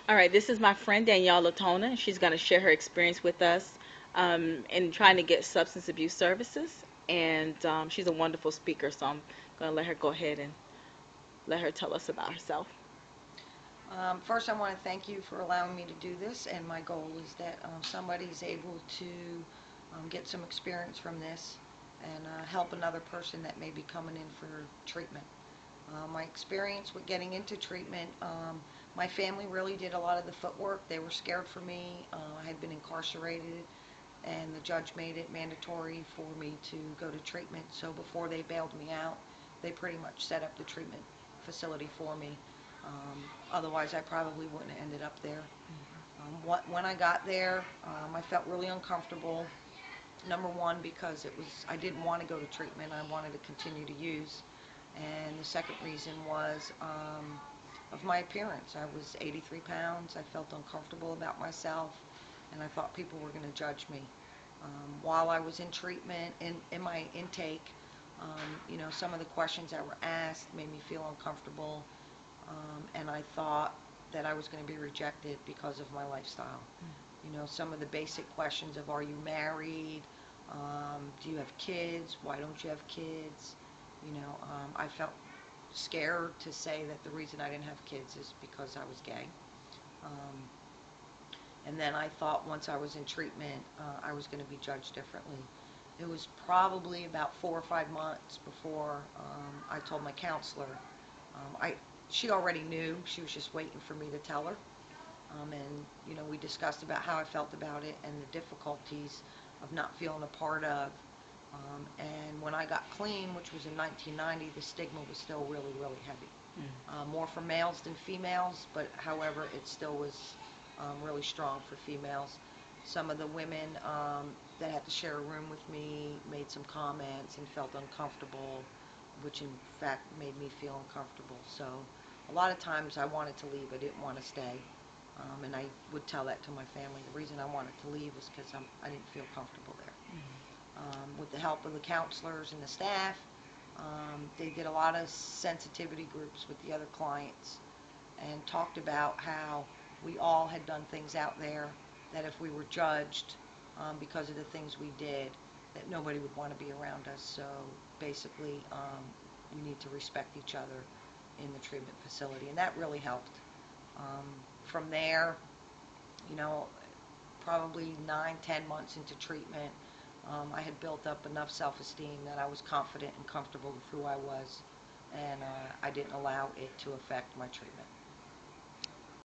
All right, this is my friend Danielle Latona, and she's going to share her experience with us in trying to get substance abuse services. And she's a wonderful speaker, so I'm going to let her go ahead and let her tell us about herself. First, I want to thank you for allowing me to do this, and my goal is that somebody is able to get some experience from this and help another person that may be coming in for treatment. My experience with getting into treatment, my family really did a lot of the footwork. They were scared for me. I had been incarcerated, and the judge made it mandatory for me to go to treatment. So before they bailed me out, they pretty much set up the treatment facility for me. Otherwise, I probably wouldn't have ended up there. When I got there, I felt really uncomfortable. Number one, because I didn't want to go to treatment. I wanted to continue to use. And the second reason was of my appearance. I was 83 pounds. I felt uncomfortable about myself, and I thought people were going to judge me. While I was in treatment, in my intake, some of the questions that were asked made me feel uncomfortable, and I thought that I was going to be rejected because of my lifestyle. Some of the basic questions of, are you married? Do you have kids? Why don't you have kids? I felt scared to say that the reason I didn't have kids is because I was gay. Um, and then I thought once I was in treatment, I was going to be judged differently. It was probably about 4 or 5 months before I told my counselor. She already knew. She was just waiting for me to tell her. And we discussed about how I felt about it and the difficulties of not feeling a part of. And when I got clean, which was in 1990, the stigma was still really, really heavy. More for males than females, but however, it still was really strong for females. Some of the women that had to share a room with me made some comments and felt uncomfortable, which in fact made me feel uncomfortable. So a lot of times I wanted to leave. I didn't want to stay. And I would tell that to my family. The reason I wanted to leave was because I didn't feel comfortable there. With the help of the counselors and the staff, they did a lot of sensitivity groups with the other clients and talked about how we all had done things out there that if we were judged because of the things we did, that nobody would want to be around us. So basically, we need to respect each other in the treatment facility, and that really helped. From there, you know, probably 9, 10 months into treatment, I had built up enough self-esteem that I was confident and comfortable with who I was, and I didn't allow it to affect my treatment.